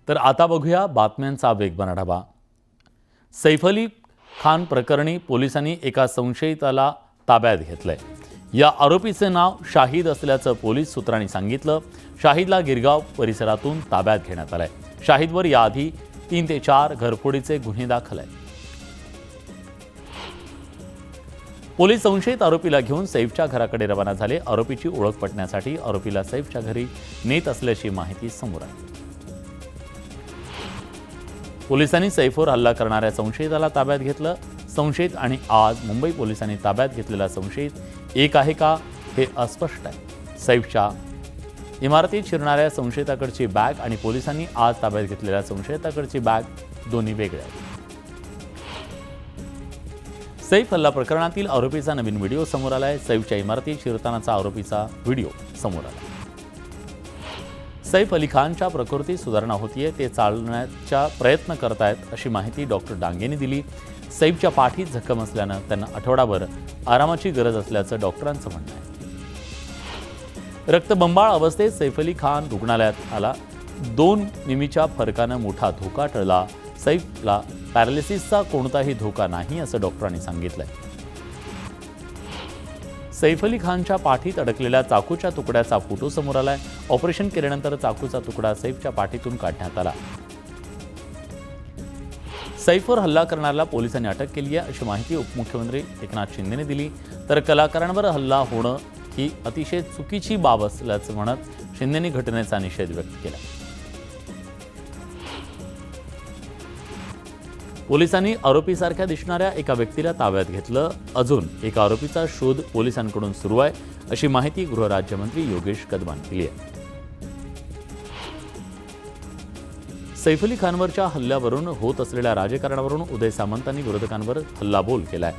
तर आता बघूया बातम्यांचा वेगवान आढावा। सैफ अली खान प्रकरणी पोलिसांनी एका संशयिताला ताब्यात घेतलंय। या आरोपीचे नाव शाहिद असल्याचं पोलीस सूत्रांनी सांगितलं। शाहिदला गिरगाव परिसरातून ताब्यात घेण्यात आलंय। शाहिदवर याआधी 3 ते 4 घरफोडीचे गुन्हे दाखल आहेत। पोलीस संशयित आरोपीला घेऊन सैफच्या घराकडे रवाना झाले। आरोपीची ओळख पटण्यासाठी आरोपीला सैफच्या घरी नेत असल्याची माहिती समोर आली। पोलिसांनी सैफवर हल्ला करणाऱ्या संशयिताला ताब्यात घेतलं। संशयित आणि आज मुंबई पोलिसांनी ताब्यात घेतलेला संशयित एक आहे का हे अस्पष्ट आहे। सैफच्या इमारतीत शिरणाऱ्या संशयिताकडची बॅग आणि पोलिसांनी आज ताब्यात घेतलेल्या संशयिताकडची बॅग दोन्ही वेगळ्या आहेत। सैफ हल्ला प्रकरणातील आरोपीचा नवीन व्हिडिओ समोर आलाय। सैफच्या इमारतीत शिरतानाचा आरोपीचा व्हिडिओ समोर आला। सैफ अली खानच्या प्रकृतीत सुधारणा होतीये, ते चालण्याचा प्रयत्न करतायत अशी माहिती डॉक्टर डांगेंनी दिली। सैफच्या पाठीत जखम असल्यानं त्यांना आठवडाभर आरामाची गरज असल्याचं डॉक्टरांचं म्हणणं आहे। रक्तबंबाळ अवस्थेत सैफ अली खान रुग्णालयात आला। 2 मिमीच्या फरकानं मोठा धोका टळला। सैफला पॅरालिसिसचा कोणताही धोका नाही असं डॉक्टरांनी सांगितलंय। सैफ अली खानच्या पाठीत अडकलेल्या चाकूच्या तुकड्याचा फोटो समोर आलाय। ऑपरेशन केल्यानंतर चाकूचा तुकडा सैफच्या पाठीतून काढण्यात आला। सैफवर हल्ला करणाऱ्याला पोलिसांनी अटक केली आहे अशी माहिती उपमुख्यमंत्री एकनाथ शिंदेने दिली। तर कलाकारांवर हल्ला होणं ही अतिशय चुकीची बाब असल्याचं म्हणत शिंदेने घटनेचा निषेध व्यक्त केला। पोलिसांनी आरोपीसारख्या दिसणाऱ्या एका व्यक्तीला ताब्यात घेतलं। अजून एका आरोपीचा शोध पोलिसांकडून सुरू आहे अशी माहिती गृहराज्यमंत्री योगेश कदमान दिली आहे। सैफ अली खानवरच्या हल्ल्यावरून होत असलेल्या राजकारणावरून उदय सामंतांनी विरोधकांवर हल्लाबोल केलाय।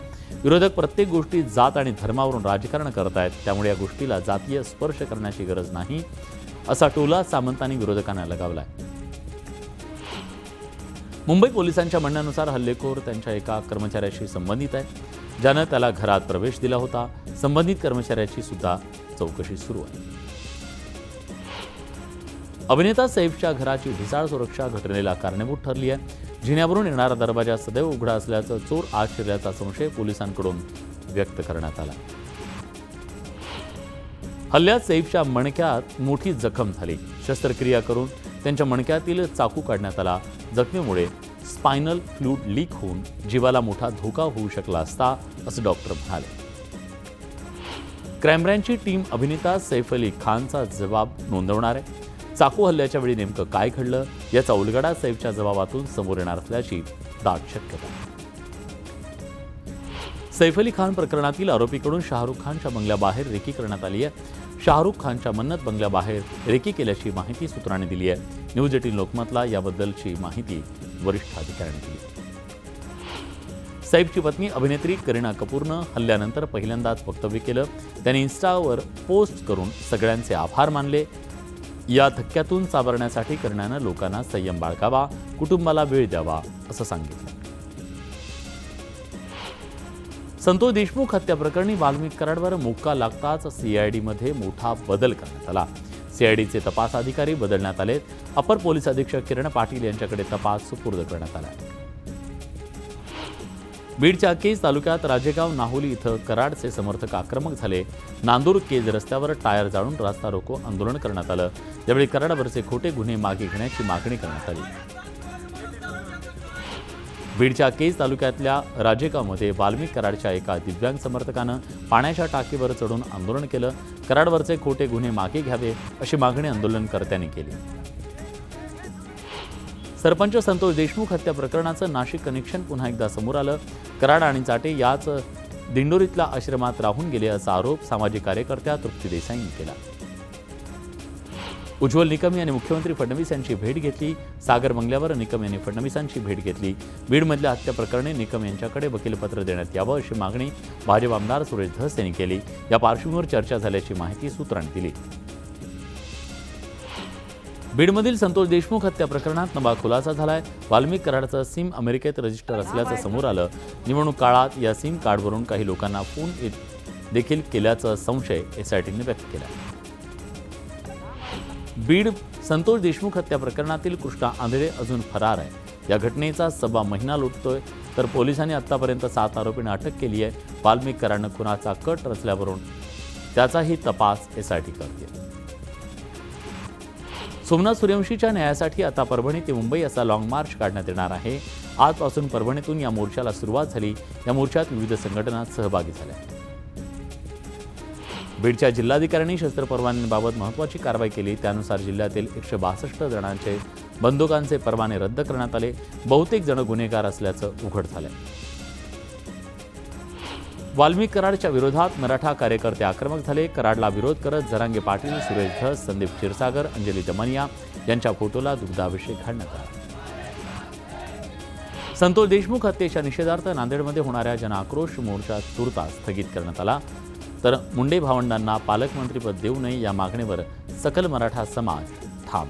विरोधक प्रत्येक गोष्टीत जात आणि धर्मावरून राजकारण करतायत, त्यामुळे या गोष्टीला जातीय स्पर्श करण्याची गरज नाही असा टोला सामंतांनी विरोधकांना लगावलाय। मुंबई पोलिसांच्या म्हणण्यानुसार हल्लेखोर त्यांच्या एका कर्मचाऱ्याशी संबंधित आहे, ज्यानं त्याला घरात प्रवेश दिला होता। संबंधित कर्मचाऱ्याची सुद्धा चौकशी सुरू आहे। अभिनेता सैफच्या घराची ढिसाळ सुरक्षा घटनेला कारणीभूत ठरली आहे। जिन्यावरून येणारा दरवाजा सदैव उघडा असल्याचं चोर आत शिरल्याचा संशय पोलिसांकडून व्यक्त करण्यात आला। हल्ल्यात सैफच्या मणक्यात मोठी जखम झाली। शस्त्रक्रिया करून त्यांच्या मणक्यातील चाकू काढण्यात आला। जखमेमुळे स्पायनल फ्लूइड लीक होऊन जीवाला मोठा धोका होऊ शकला असता असं डॉक्टर म्हणाले। क्राईम ब्रँचची टीम अभिनेता सैफ अली खानचा जबाब नोंदवणार आहे। चाकू हल्ल्याच्या वेळी नेमकं काय घडलं याचा उलगडा सैफच्या जबाबातून समोर येणार असल्याची दाट शक्यता आहे। सैफ अली खान प्रकरणातील आरोपीकडून शाहरुख खानच्या बंगल्याबाहेर रेकी करण्यात आली आहे। शाहरुख खानच्या मन्नत बंगल्याबाहेर रेकी केल्याची माहिती सूत्रांनी दिली आहे। न्यूज 18 लोकमतला याबद्दलची माहिती वरिष्ठ अधिकाऱ्यांनी दिली। सैफची पत्नी अभिनेत्री करीना कपूरनं हल्ल्यानंतर पहिल्यांदाच वक्तव्य केलं। त्यांनी इन्स्टावर पोस्ट करून सगळ्यांचे आभार मानले। या धक्क्यातून सावरण्यासाठी करीनानं लोकांना संयम बाळगावा, कुटुंबाला वेळ द्यावा असं सांगितलं। संतोष देशमुख हत्या प्रकरणी वाल्मिक कराडवर मोक्का लागताच सीआयडीमध्ये मोठा बदल करण्यात आला। सीआयडीचे तपास अधिकारी बदलण्यात आले। अपर पोलीस अधीक्षक किरण पाटील यांच्याकडे तपास सुपूर्द करण्यात आला। बीडच्या केज तालुक्यात राजेगाव नाहोली इथं कराडचे समर्थक आक्रमक झाले। नांदूर केज रस्त्यावर टायर जाळून रास्ता रोको आंदोलन करण्यात आलं। यावेळी कराडवरचे खोटे गुन्हे मागे घेण्याची मागणी करण्यात आली। बीडच्या केज तालुक्यातल्या राजेगावमध्ये वाल्मिक कराडच्या एका दिव्यांग समर्थकानं पाण्याच्या टाकीवर चढून आंदोलन केलं। कराडवरचे खोटे गुन्हे मागे घ्यावे अशी मागणी आंदोलनकर्त्यांनी केली। सरपंच संतोष देशमुख हत्या प्रकरणाचं नाशिक कनेक्शन पुन्हा एकदा समोर आलं। कराड आणि चाटे याच दिंडोरीतल्या आश्रमात राहून गेले असा आरोप सामाजिक कार्यकर्त्या तृप्ती देसाईंनी केला। उज्ज्वल निकम यांनी मुख्यमंत्री फडणवीस यांची भेट घेतली। सागर बंगल्यावर निकम यांनी फडणवीसांची भेट घेतली। बीडमधल्या हत्या प्रकरणी निकम यांच्याकडे वकीलपत्र देण्यात यावं अशी मागणी भाजप आमदार सुरेश धस यांनी केली। या पार्श्वभूमीवर चर्चा झाल्याची माहिती सूत्रांनी दिली। बीडमधील संतोष देशमुख हत्या प्रकरणात नवा खुलासा झालाय। वाल्मिक कराडचं सिम अमेरिकेत रजिस्टर असल्याचं समोर आलं। निवडणूक काळात या सिम कार्डवरून काही लोकांना फोन देखील केल्याचा संशय एसआयटीने व्यक्त केला। बीड संतोष देशमुख हत्या प्रकरणातील कृष्णा आंधळे अजून फरार आहे. या घटनेचा 1.25 महिना लुटतोय, तर पोलिसांनी आतापर्यंत 7 आरोपींना अटक केली आहे. वाल्मिक कराडनं खुनाचा कट रचल्यावरून त्याचाही तपास एसआयटी करते. सोमनाथ सूर्यवंशीच्या न्यायासाठी आता परभणी ते मुंबई असा लाँग मार्च काढण्यात येणार आहे. आजपासून परभणीतून या मोर्चाला सुरुवात झाली. या मोर्चात विविध संघटना सहभागी झाल्या. बीडच्या जिल्हाधिकाऱ्यांनी शस्त्र परवान्यांबाबत महत्त्वाची कारवाई केली. त्यानुसार जिल्ह्यातील 162 जणांचे बंदुकांचे परवाने रद्द करण्यात आले. बहुतेक जण गुन्हेगार असल्याचं उघड झालंय. वाल्मिक कराडच्या विरोधात मराठा कार्यकर्ते आक्रमक झाले. कराडला विरोध करत जरांगे पाटील, सुरेश धस, संदीप क्षीरसागर, अंजली दमनिया यांच्या फोटोला दुग्धाभिषेक घालण्यात आला. संतोष देशमुख हत्येच्या निषेधार्थ नांदेडमध्ये होणाऱ्या जनआक्रोश मोर्चा तुर्तास स्थगित करण्यात आला. तर मुंडे भावंडांना पालकमंत्रीपद देऊ नये या मागणीवर सकल मराठा समाज ठाम.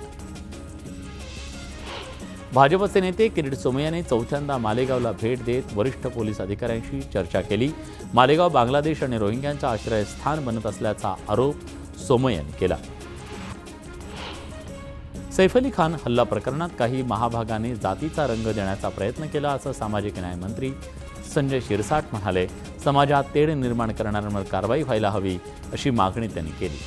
भाजपचे नेते किरीट सोमय्यांनी चौथ्यांदा मालेगावला भेट देत वरिष्ठ पोलीस अधिकाऱ्यांशी चर्चा केली. मालेगाव बांगलादेश आणि रोहिंग्यांचं आश्रयस्थान बनत असल्याचा आरोप सोमय्यांनी केला. सैफ अली खान हल्ला प्रकरणात काही महाभागाने जातीचा रंग देण्याचा प्रयत्न केला असं सामाजिक न्याय मंत्री संजय शिरसाट म्हणाले. समाजात तेढ निर्माण करणाऱ्यांवर कारवाई व्हायला हवी अशी मागणी त्यांनी केली.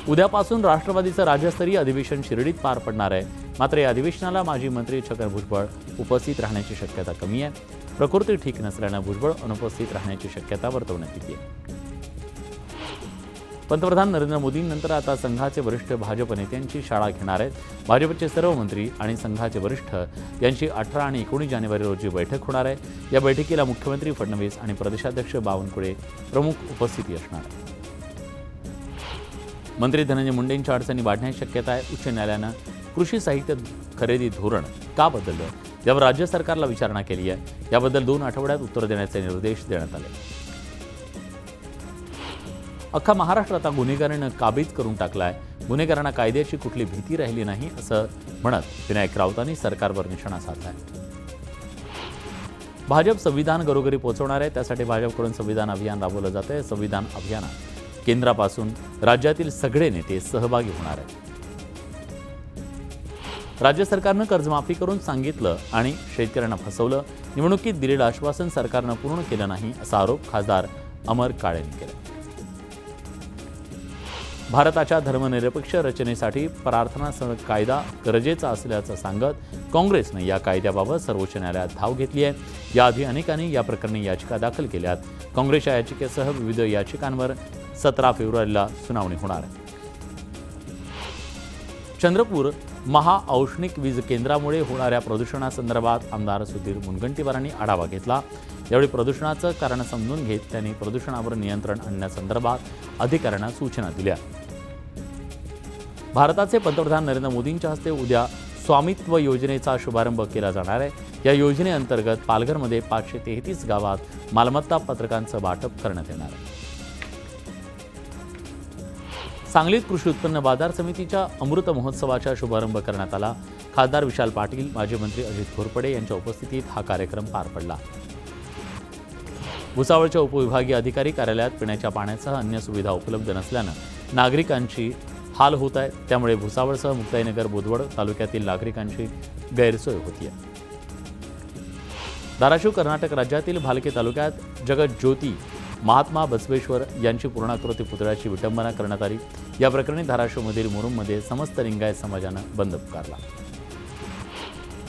उद्यापासून राष्ट्रवादीचं राज्यस्तरीय अधिवेशन शिर्डीत पार पडणार आहे. मात्र या अधिवेशनाला माजी मंत्री छगन भुजबळ उपस्थित राहण्याची शक्यता कमी आहे. प्रकृती ठीक नसल्यानं भुजबळ अनुपस्थित राहण्याची शक्यता वर्तवण्यात येते. पंतप्रधान नरेंद्र मोदींनंतर आता संघाचे वरिष्ठ भाजप नेत्यांची शाळा घेणार आहेत. भाजपचे सर्व मंत्री आणि संघाचे वरिष्ठ यांची 18 आणि 19 जानेवारी रोजी बैठक होणार आहे. या बैठकीला मुख्यमंत्री फडणवीस आणि प्रदेशाध्यक्ष बावनकुळे प्रमुख उपस्थिती असणार आहे. मंत्री धनंजय मुंडेंच्या अडचणी वाढण्याची शक्यता आहे. उच्च न्यायालयानं कृषी साहित्य खरेदी धोरण का बदललं यावर राज्य सरकारला विचारणा केली आहे. याबद्दल 2 आठवड्यात उत्तर देण्याचे निर्देश देण्यात आले. अख्खा महाराष्ट्र आता गुन्हेगारांना काबीज करून टाकलाय. गुन्हेगारांना कायद्याची कुठली भीती राहिली नाही असं म्हणत विनायक राऊतांनी सरकारवर निशाणा साधलाय. भाजप संविधान घरोघरी पोहोचवणार आहे. त्यासाठी भाजपकडून संविधान अभियान राबवलं जात आहे. संविधान अभियानात केंद्रापासून राज्यातील सगळे नेते सहभागी होणार आहेत. राज्य सरकारनं कर्जमाफी करून सांगितलं आणि शेतकऱ्यांना फसवलं. निवडणुकीत दिलेलं आश्वासन सरकारनं पूर्ण केलं नाही असा आरोप खासदार अमर काळेंनी केला. भारताच्या धर्मनिरपेक्ष रचनेसाठी प्रार्थनासह कायदा गरजेचा असल्याचं सांगत काँग्रेसनं या कायद्याबाबत सर्वोच्च न्यायालयात धाव घेतली आहे. याआधी अनेकांनी या प्रकरणी याचिका दाखल केल्यात. काँग्रेसच्या याचिकेसह विविध याचिकांवर 17 फेब्रुवारीला सुनावणी होणार आहे. चंद्रपूर महाऔष्णिक वीज केंद्रामुळे होणाऱ्या प्रदूषणासंदर्भात आमदार सुधीर मुनगंटीवारांनी आढावा घेतला. यावेळी प्रदूषणाचं कारण समजून घेत त्यांनी प्रदूषणावर नियंत्रण आणण्यासंदर्भात अधिकाऱ्यांना सूचना दिल्या. भारताचे पंतप्रधान नरेंद्र मोदींच्या हस्ते उद्या स्वामित्व योजनेचा शुभारंभ केला जाणार आहे. या योजनेअंतर्गत पालघरमध्ये 533 गावात मालमत्ता पत्रकांचं वाटप करण्यात येणार आहे. सांगलीत कृषी उत्पन्न बाजार समितीच्या अमृत महोत्सवाचा शुभारंभ करण्यात आला. खासदार विशाल पाटील, माजी मंत्री अजित घोरपडे यांच्या उपस्थितीत हा कार्यक्रम पार पडला. भुसावळच्या उपविभागीय अधिकारी कार्यालयात पिण्याच्या पाण्यासह अन्य सुविधा उपलब्ध नसल्यानं नागरिकांची हाल होत आहे. त्यामुळे भुसावळसह मुक्ताईनगर, बोदवड तालुक्यातील नागरिकांची गैरसोय होतीये. धाराशिव कर्नाटक राज्यातील भालके तालुक्यात जगज्योती महात्मा बसवेश्वर यांची पूर्णाकृती पुतळ्याची विटंबना करण्यात आली. या प्रकरणी धाराशिवमधील मुरुममध्ये समस्त लिंगायत समाजानं बंद पुकारला.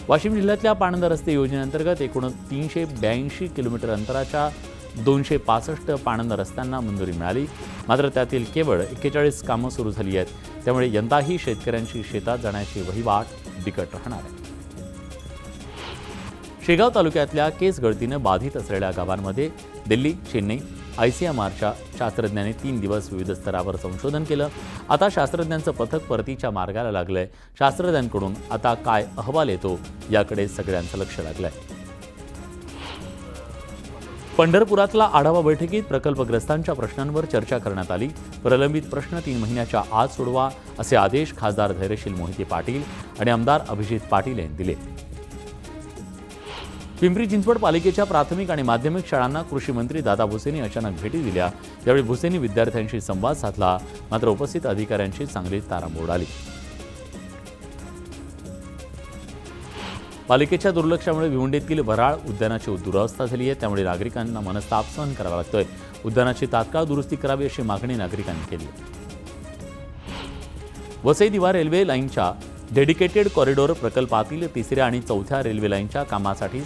वाशिम जिल्ह्यातल्या पाणंद रस्ते योजनेअंतर्गत एकूण 382 किलोमीटर अंतराच्या 265 पाणंद रस्त्यांना मंजुरी मिळाली. मात्र त्यातील केवळ 41 कामं सुरू झाली आहेत. त्यामुळे यंदाही शेतकऱ्यांची शेतात जाण्याची वहिवाट बिकट राहणार आहे. शेगाव तालुक्यातल्या केस गळतीनं बाधित असलेल्या गावांमध्ये दिल्ली, चेन्नई, ICMRच्या शास्त्रज्ञांनी 3 दिवस विविध स्तरावर संशोधन केलं. आता शास्त्रज्ञांचं पथक परतीच्या मार्गाला लागलंय. शास्त्रज्ञांकडून आता काय अहवाल येतो याकडे सगळ्यांचं लक्ष लागलंय. पंढरपुरातला आढावा बैठकीत प्रकल्पग्रस्तांच्या प्रश्नांवर चर्चा करण्यात आली. प्रलंबित प्रश्न 3 महिन्याच्या आत सोडवा असे आदेश खासदार धैर्यशील मोहिते पाटील आणि आमदार अभिजित पाटील यांनी दिले. पिंपरी चिंचवड पालिकेच्या प्राथमिक आणि माध्यमिक शाळांना कृषी मंत्री दादा भुसेंनी अचानक भेटी दिल्या। यावेळी भुसेंनी विद्यार्थ्यांशी संवाद साधला, मात्र उपस्थित अधिकाऱ्यांची चांगली तारांबळ उडाली। पालिकेच्या दुर्लक्षामुळे भिवंडीतील वराळ उद्यानाची दुरवस्था झाली आहे, त्यामुळे नागरिकांना मनस्ताप सहन करावा लागतोय। उद्यानाची तात्काळ दुरुस्ती करावी अशी मागणी नागरिकांनी केली आहे। वसई दिवा रेल्वे लाईनच्या डेडिकेटेड कॉरिडॉर प्रकल्पातील 3ऱ्या आणि 4थ्या रेल्वे लाईनच्या कामासाठी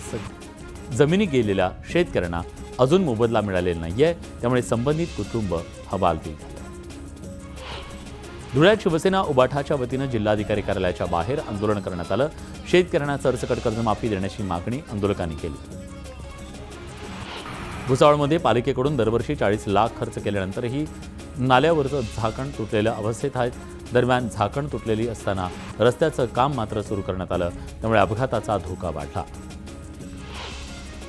जमिनी गेलेल्या शेतकऱ्यांना अजून मोबदला मिळालेला नाहीये, त्यामुळे संबंधित कुटुंब हवालदिल झाले। धुळ्यात शिवसेना उबाठाच्या वतीनं जिल्हाधिकारी कार्यालयाच्या बाहेर आंदोलन करण्यात आलं। शेतकऱ्यांना सरसकट कर्जमाफी देण्याची मागणी आंदोलकांनी केली। भुसावळमध्ये पालिकेकडून दरवर्षी 40 लाख खर्च केल्यानंतरही नाल्यावरचं झाकण तुटलेल्या अवस्थेत आहे। दरम्यान झाकण तुटलेली असताना रस्त्याचं काम मात्र सुरू करण्यात आलं, त्यामुळे अपघाताचा धोका वाढला।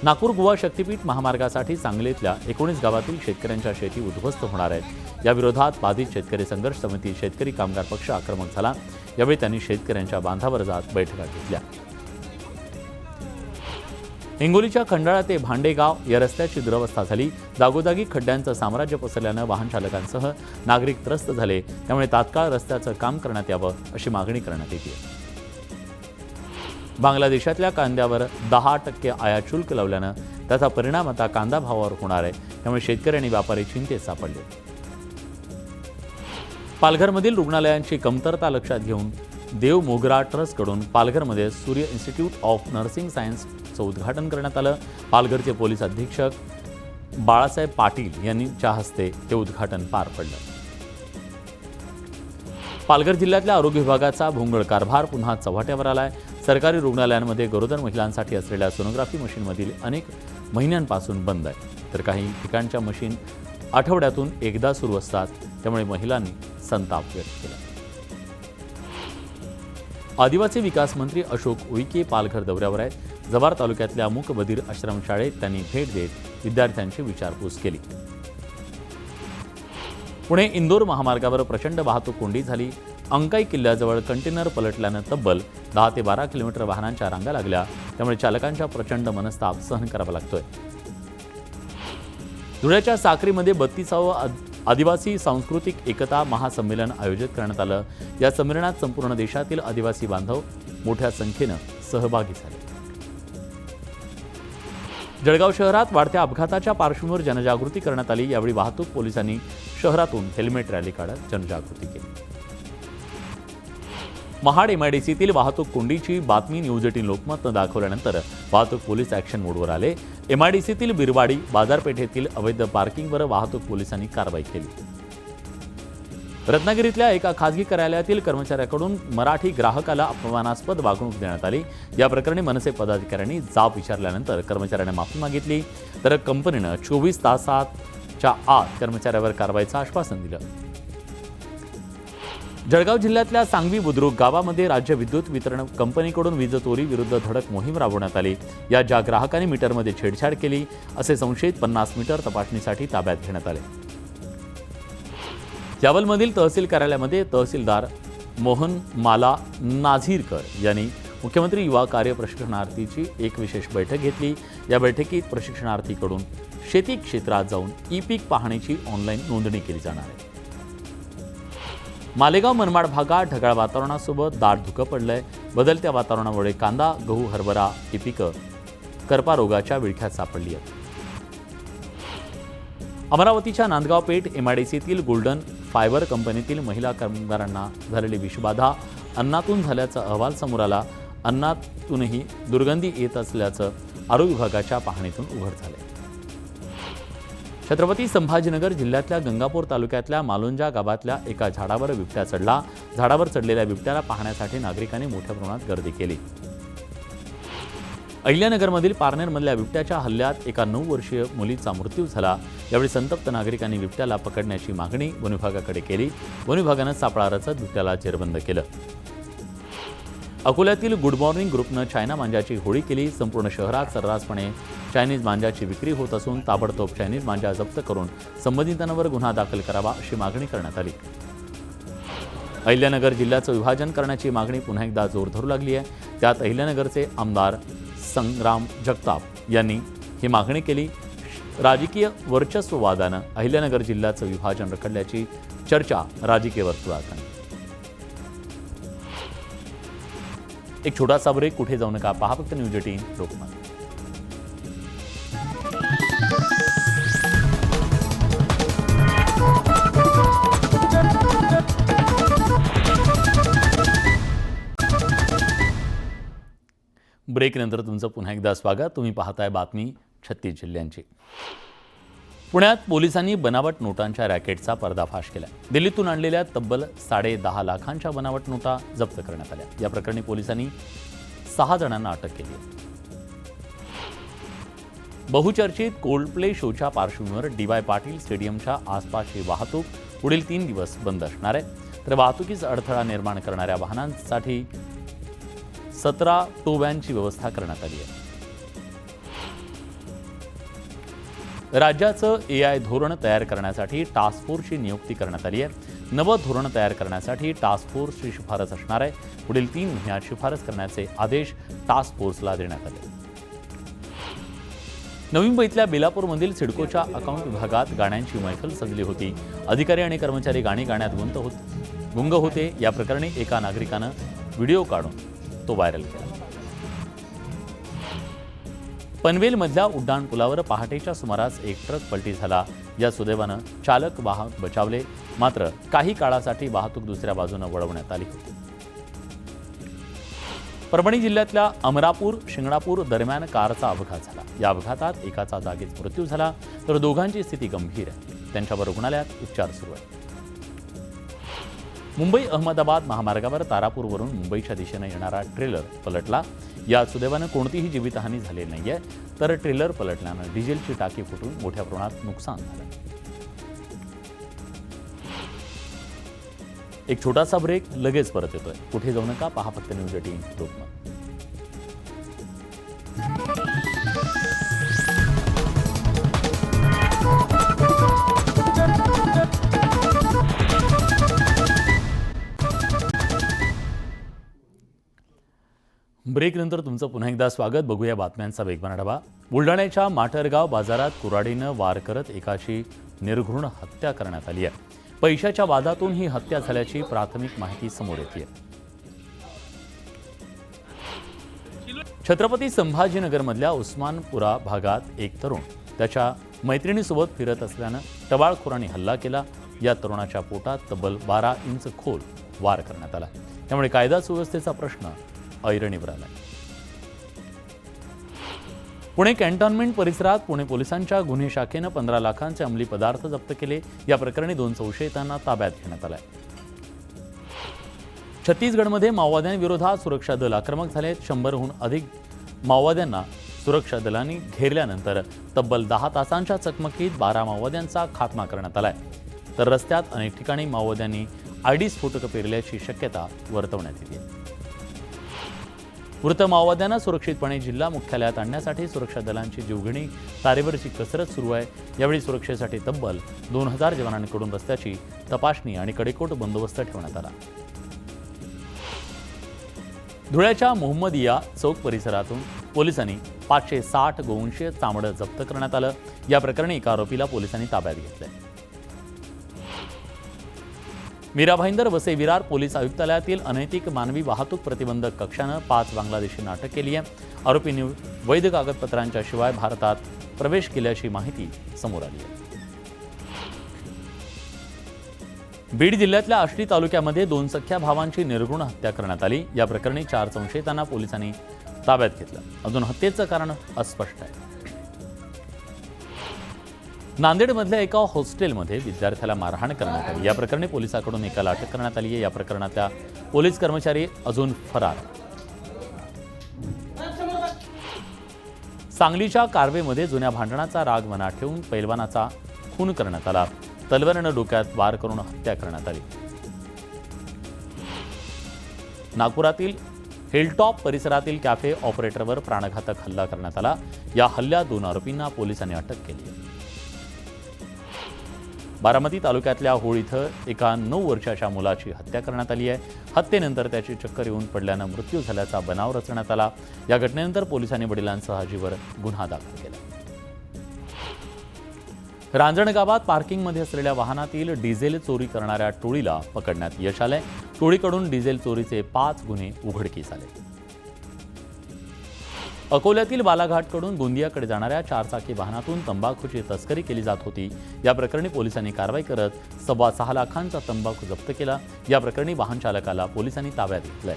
नागपूर गोवा शक्तीपीठ महामार्गासाठी सांगलीतल्या 19 गावातील शेतकऱ्यांच्या शेती उद्ध्वस्त होणार आहेत। या विरोधात बाधित शेतकरी संघर्ष समिती शेतकरी कामगार पक्ष आक्रमक झाला। यावेळी त्यांनी शेतकऱ्यांच्या बांधावर जात बैठका घेतल्या। हिंगोलीच्या खंडाळा ते भांडेगाव या रस्त्याची दुरवस्था झाली। जागोजागी खड्ड्यांचं साम्राज्य पसरल्यानं वाहन चालकांसह नागरिक त्रस्त झाले, त्यामुळे तात्काळ रस्त्याचं काम करण्यात यावं अशी मागणी करण्यात येते। बांगलादेशातल्या कांद्यावर 10% आयात शुल्क लावल्यानं त्याचा परिणाम आता कांदा भावावर होणार आहे, त्यामुळे शेतकरी आणि व्यापारी चिंतेत सापडले। पालघरमधील रुग्णालयांची कमतरता लक्षात घेऊन देव मोगरा ट्रस्टकडून पालघरमध्ये सूर्य इन्स्टिट्यूट ऑफ नर्सिंग सायन्सचं उद्घाटन करण्यात आलं। पालघरचे पोलीस अधीक्षक बाळासाहेब पाटील यांच्या हस्ते ते उद्घाटन पार पडलं। पालघर जिल्ह्यातल्या आरोग्य विभागाचा भोंगळ कारभार पुन्हा चव्हाट्यावर आलाय। सरकारी रुग्णालयांमध्ये गरोदर महिलांसाठी असलेल्या सोनोग्राफी मशीनमधील अनेक महिन्यांपासून बंद आहे, तर काही ठिकाणच्या मशीन आठवड्यातून एकदा सुरू असतात, त्यामुळे महिलांनी संताप व्यक्त केला। आदिवासी विकास मंत्री अशोक उईके पालघर दौऱ्यावर आहेत। जव्हार तालुक्यातल्या मूकबधीर आश्रमशाळेत त्यांनी भेट देत विद्यार्थ्यांची विचारपूस केली। पुणे इंदोर महामार्गावर प्रचंड वाहतूक कोंडी झाली। अंकाई किल्ल्याजवळ कंटेनर पलटल्यानं तब्बल 10 ते 12 किलोमीटर वाहनांच्या रांगा लागल्या, त्यामुळे चालकांच्या प्रचंड मनस्ताप सहन करावा लागतोय। धुळ्याच्या साक्रीमध्ये 32वे आदिवासी सांस्कृतिक एकता महासंमेलन आयोजित करण्यात आलं। या संमेलनात संपूर्ण देशातील आदिवासी बांधव मोठ्या संख्येनं सहभागी झाले। जळगाव शहरात वाढत्या अपघाताच्या पार्श्वभूमीवर जनजागृती करण्यात आली। यावेळी वाहतूक पोलिसांनी शहरातून हेल्मेट रॅली काढत जनजागृती केली। महाड एमआयडीसीतील वाहतूक कोंडीची बातमी न्यूज 18 लोकमतनं दाखवल्यानंतर वाहतूक पोलीस ॲक्शन मोडवर आले। एमआयडीसीतील बिरवाडी बाजारपेठेतील अवैध पार्किंगवर वाहतूक पोलिसांनी कारवाई केली। रत्नागिरीतल्या एका खासगी कार्यालयातील कर्मचाऱ्याकडून मराठी ग्राहकाला अपमानास्पद वागणूक देण्यात आली। या प्रकरणी मनसे पदाधिकाऱ्यांनी जाब विचारल्यानंतर कर्मचाऱ्याने माफी मागितली, तर कंपनीनं 24 तासाच्या आत कर्मचाऱ्यावर कारवाईचं आश्वासन दिलं। जळगाव जिल्ह्यातल्या सांगवी बुद्रुक गावामध्ये राज्य विद्युत वितरण कंपनीकडून वीज चोरी विरुद्ध धडक मोहीम राबवण्यात आली। या ज्या ग्राहकांनी मीटरमध्ये छेडछाड केली असे संशयित 50 मीटर तपासणीसाठी ताब्यात घेण्यात आले। यावलमधील तहसील कार्यालयामध्ये तहसीलदार मोहन माला नाझीरकर यांनी मुख्यमंत्री युवा कार्य प्रशिक्षणार्थीची एक विशेष बैठक घेतली। या बैठकीत प्रशिक्षणार्थीकडून शेती क्षेत्रात जाऊन ई-पीक पाहणीची ऑनलाईन नोंदणी केली जाणार आहे। मालेगाव मनमाड भागात ढगाळ वातावरणासोबत दाट धुकं पडलंय। बदलत्या वातावरणामुळे कांदा, गहू, हरभरा ही पिकं करपा रोगाच्या विळख्यात सापडली आहेत। अमरावतीच्या नांदगाव पेठ एमआयडीसीतील गोल्डन फायबर कंपनीतील महिला कामगारांना झालेली विषबाधा अन्नातून झाल्याचा अहवाल समोर आला। अन्नातूनही दुर्गंधी येत असल्याचं आरोग्य विभागाच्या पाहणीतून उघड झाले। छत्रपती संभाजीनगर जिल्ह्यातल्या गंगापूर तालुक्यातल्या मालुंजा गावातल्या एका झाडावर बिबट्या चढला। झाडावर चढलेल्या बिबट्याला पाहण्यासाठी नागरिकांनी मोठ्या प्रमाणात गर्दी केली। अहिल्यानगरमधील पारनेरमधल्या बिबट्याच्या हल्ल्यात एका 9 वर्षीय मुलीचा मृत्यू झाला। यावेळी संतप्त नागरिकांनी बिबट्याला पकडण्याची मागणी वन विभागाकडे केली। वन विभागानं सापळा रचत बिबट्याला जेरबंद केलं। अकोल्यातील गुड मॉर्निंग ग्रुपनं चायना मांजाची होळी केली। संपूर्ण शहरात सर्रासपणे चायनीज मांजाची विक्री होत असून ताबडतोब चायनीज मांजा जप्त करून संबंधितांवर गुन्हा दाखल करावा अशी मागणी करण्यात आली। अहिल्यानगर जिल्ह्याचं विभाजन करण्याची मागणी पुन्हा एकदा जोर धरू लागली आहे। त्यात अहिल्यानगरचे आमदार संग्राम जगताप यांनी ही मागणी केली. राजकीय वर्चस्ववादानं अहिल्यानगर जिल्ह्याचं विभाजन रखडल्याची चर्चा राजकीय वर्तुळात आहे. एक छोटासा ब्रेक, कुठे जाऊ नका, पहा फक्त न्यूज 18 लोकमत. ब्रेकनंतर तुमचं पुन्हा एकदा स्वागत. तुम्ही पाहताय बातमी 36 जिल्ह्यांची. पुण्यात पोलिसांनी बनावट नोटांच्या रॅकेटचा पर्दाफाश केला. दिल्लीतून आणलेल्या तब्बल 10.5 लाखांच्या बनावट नोटा जप्त करण्यात आल्या. या प्रकरणी पोलिसांनी 6 जणांना अटक केली आहे. बहुचर्चित कोल्डप्ले शोच्या पार्श्वभूमीवर डी.वाय. पाटील स्टेडियमच्या आसपासची वाहतूक पुढील 3 दिवस बंद असणार आहे. तर वाहतुकीस अडथळा निर्माण करणाऱ्या वाहनांसाठी 17 टो व्हॅनची व्यवस्था करण्यात आली आहे. राज्याचं AI धोरण तयार करण्यासाठी टास्क फोर्सची नियुक्ती करण्यात आली आहे. नवं धोरण तयार करण्यासाठी टास्क फोर्सची शिफारस असणार आहे. पुढील 3 महिन्यात शिफारस करण्याचे आदेश टास्क फोर्सला देण्यात आले. नवी मुंबईतल्या बेलापूरमधील सिडकोच्या अकाउंट विभागात गाण्यांची मैफल सजली होती. अधिकारी आणि कर्मचारी गाणी गाण्यात गुंग होते. या प्रकरणी एका नागरिकानं व्हिडिओ काढून तो व्हायरल केला. पनवेलमधल्या उड्डाणपुलावर पहाटेच्या सुमारास एक ट्रक पलटी झाला. या सुदैवानं चालक वाहक बचावले, मात्र काही काळासाठी वाहतूक दुसऱ्या बाजूने वळवण्यात आली होती. परभणी जिल्ह्यातल्या अमरापूर शिंगणापूर दरम्यान कारचा अपघात झाला. या अपघातात एकाचा जागीच मृत्यू झाला, तर दोघांची स्थिती गंभीर आहे. त्यांच्यावर रुग्णालयात उपचार सुरू आहेत. मुंबई अहमदाबाद महामार्गावर तारापूरवरून मुंबईच्या दिशेने येणारा ट्रेलर पलटला. या सुदैवानं कोणतीही जीवितहानी झाली नाहीये, तर ट्रेलर पलटल्यानं डिझेलची टाकी फुटून मोठ्या प्रमाणात नुकसान झालं. एक छोटासा ब्रेक, लगेच परत येतोय. कुठे जाऊ नका, पहा फक्त न्यूज 18 लोकमत. ब्रेकनंतर तुमचं पुन्हा एकदा स्वागत. बघूया बातम्यांचा वेगवान आढावा. बुलढाण्याच्या माटरगाव बाजारात कुऱ्हाडीनं वार करत एकाची निर्घृण हत्या करण्यात आली आहे. पैशाच्या वादातून ही हत्या झाल्याची प्राथमिक माहिती समोर येते. छत्रपती संभाजीनगरमधल्या उस्मानपुरा भागात एक तरुण त्याच्या मैत्रिणीसोबत फिरत असल्यानं टवाळखोरांनी हल्ला केला. या तरुणाच्या पोटात तब्बल 12 इंच खोल वार करण्यात आला. त्यामुळे कायदा सुव्यवस्थेचा प्रश्न ऐरणीवर आला. पुणे कॅन्टॉन्मेंट परिसरात पुणे पोलिसांच्या गुन्हे शाखेनं 15 लाखांचे अंमली पदार्थ जप्त केले. या प्रकरणी 2 संशयितांना ताब्यात घेण्यात आलाय. छत्तीसगडमध्ये माओवाद्यांविरोधात सुरक्षा दल आक्रमक झाले. 100हून अधिक माओवाद्यांना सुरक्षा दलांनी घेरल्यानंतर तब्बल 10 तासांच्या चकमकीत 12 माओवाद्यांचा खात्मा करण्यात आलाय. तर रस्त्यात अनेक ठिकाणी माओवाद्यांनी आयडी स्फोटकं पेरल्याची शक्यता वर्तवण्यात येते. मृत माओवाद्यांना सुरक्षितपणे जिल्हा मुख्यालयात आणण्यासाठी सुरक्षा दलांची जीवघेणी तारेवरची कसरत सुरू आहे. यावेळी सुरक्षेसाठी तब्बल 2000 जवानांकडून रस्त्याची तपासणी आणि कडेकोट बंदोबस्त ठेवण्यात आला. धुळ्याच्या मोहम्मदिया चौक परिसरातून पोलिसांनी 560 गोवंशीय चामडं जप्त करण्यात आलं. या प्रकरणी एका आरोपीला पोलिसांनी ताब्यात घेतलंय. मीरा भाईंदर वसई विरार पोलीस आयुक्तालयातील अनैतिक मानवी वाहतूक प्रतिबंधक कक्षानं 5 बांगलादेशींना अटक केली आहे. आरोपींनी वैध कागदपत्रांच्या शिवाय भारतात प्रवेश केल्याची माहिती समोर आली आहे. बीड जिल्ह्यातल्या आष्टी तालुक्यामध्ये 2 सख्ख्या भावांची निर्घृण हत्या करण्यात आली. या प्रकरणी 4 संशयितांना पोलिसांनी ताब्यात घेतलं. अजून हत्येचं कारण अस्पष्ट आहे. नांदेडमधल्या एका हॉस्टेलमध्ये विद्यार्थ्याला मारहाण करण्यात आली. या प्रकरणी पोलिसांकडून एकाला अटक करण्यात आली आहे. या प्रकरणातल्या पोलीस कर्मचारी अजून फरार. सांगलीच्या कारवेमध्ये जुन्या भांडणाचा राग मनात ठेवून पैलवानाचा खून करण्यात आला. तलवारीनं डोक्यात वार करून हत्या करण्यात आली. नागपुरातील हिलटॉप परिसरातील कॅफे ऑपरेटरवर प्राणघातक हल्ला करण्यात आला. या हल्ल्यात 2 आरोपींना पोलिसांनी अटक केली. बारामती तालुक्यातल्या होळ इथं एका 9 वर्षाच्या मुलाची हत्या करण्यात आली आहे. हत्येनंतर त्याची चक्कर येऊन पडल्यानं मृत्यू झाल्याचा बनाव रचण्यात आला. या घटनेनंतर पोलिसांनी वडिलांसह आजीवर गुन्हा दाखल केला. रांजणगावात पार्किंगमध्ये असलेल्या वाहनातील डिझेल चोरी करणाऱ्या टोळीला पकडण्यात यश आलंय. टोळीकडून डिझेल चोरीचे 5 गुन्हे उघडकीस आले. अकोल्यातील बालाघाटकडून गोंदियाकडे जाणाऱ्या 4 चाकी वाहनातून तंबाखूची तस्करी केली जात होती. या प्रकरणी पोलिसांनी कारवाई करत 6.25 लाखांचा तंबाखू जप्त केला. या प्रकरणी वाहन चालकाला पोलिसांनी ताब्यात घेतलंय.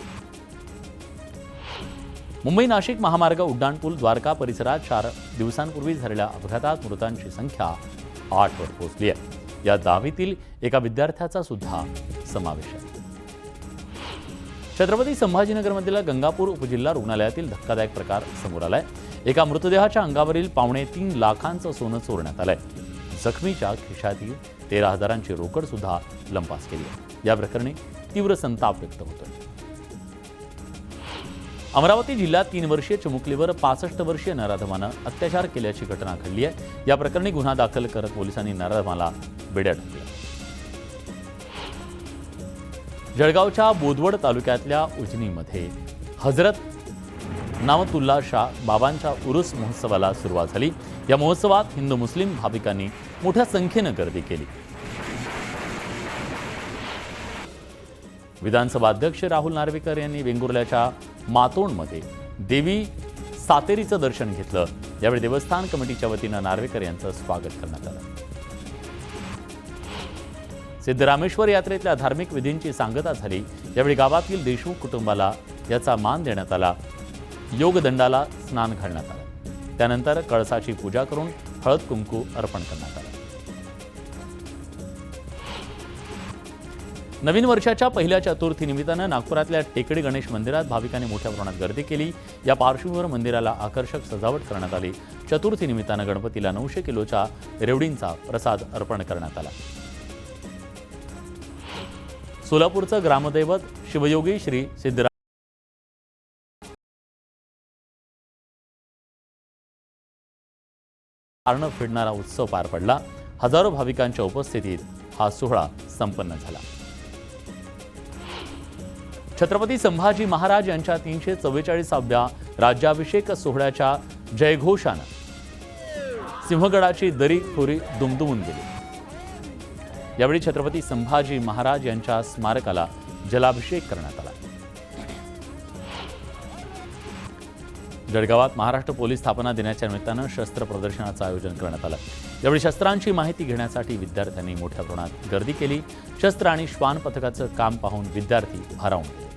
मुंबई नाशिक महामार्ग उड्डाणपूल द्वारका परिसरात 4 दिवसांपूर्वी झालेल्या अपघातात मृतांची संख्या 8 वर पोहोचली आहे. या 10वीतील एका विद्यार्थ्याचा सुद्धा समावेश आहे. छत्रपती संभाजीनगरमधील गंगापूर उपजिल्हा रुग्णालयातील धक्कादायक प्रकार समोर आलाय. एका मृतदेहाच्या अंगावरील 2.25 लाखांचं सोनं चोरण्यात आलंय. जखमीच्या खिशातील 13,000ची रोकड सुद्धा लंपास केली आहे. या प्रकरणी तीव्र संताप व्यक्त होतोय. अमरावती जिल्ह्यात 3 वर्षीय चिमुकलीवर 65 वर्षीय नराधमानं अत्याचार केल्याची घटना घडली आहे. या प्रकरणी गुन्हा दाखल करत पोलिसांनी नराधमाला बेड्या ठोकल्या. जळगावच्या बोदवड तालुक्यातल्या उजनीमध्ये हजरत नामतुल्ला शाह बाबांच्या उरूस महोत्सवाला सुरुवात झाली. या महोत्सवात हिंदू मुस्लिम भाविकांनी मोठ्या संख्येनं गर्दी केली. विधानसभा अध्यक्ष राहुल नार्वेकर यांनी वेंगुर्ल्याच्या मातोंडमध्ये देवी सातेरीचं दर्शन घेतलं. यावेळी देवस्थान कमिटीच्या वतीनं नार्वेकर यांचं स्वागत करण्यात आलं. सिद्धरामेश्वर यात्रेतल्या धार्मिक विधींची सांगता झाली. यावेळी गावातील देशमुख कुटुंबाला याचा मान देण्यात आला. योगदंडाला स्नान घालण्यात आलं. त्यानंतर कळसाची पूजा करून हळद कुंकू अर्पण करण्यात आलं. नवीन वर्षाच्या पहिल्या चतुर्थीनिमित्तानं नागपुरातल्या टेकडी गणेश मंदिरात भाविकांनी मोठ्या प्रमाणात गर्दी केली. या पार्श्वभूमीवर मंदिराला आकर्षक सजावट करण्यात आली. चतुर्थीनिमित्तानं गणपतीला 900 किलोच्या रेवडींचा प्रसाद अर्पण करण्यात आला. सोलापूरचं ग्रामदैवत शिवयोगी श्री सिद्धराम पारणं फिरणारा उत्सव पार पडला. हजारो भाविकांच्या उपस्थितीत हा सोहळा संपन्न झाला. छत्रपती संभाजी महाराज यांच्या 344व्या राज्याभिषेक सोहळ्याच्या जयघोषानं सिंहगडाची दरी खोरी दुमदुमून गेली. यावेळी छत्रपती संभाजी महाराज यांच्या स्मारकाला जलाभिषेक करण्यात आला. जळगावात महाराष्ट्र पोलीस स्थापना दिनाच्या निमित्तानं शस्त्र प्रदर्शनाचं आयोजन करण्यात आलं. यावेळी शस्त्रांची माहिती घेण्यासाठी विद्यार्थ्यांनी मोठ्या प्रमाणात गर्दी केली. शस्त्र आणि श्वान पथकाचं काम पाहून विद्यार्थी भारावून गेले.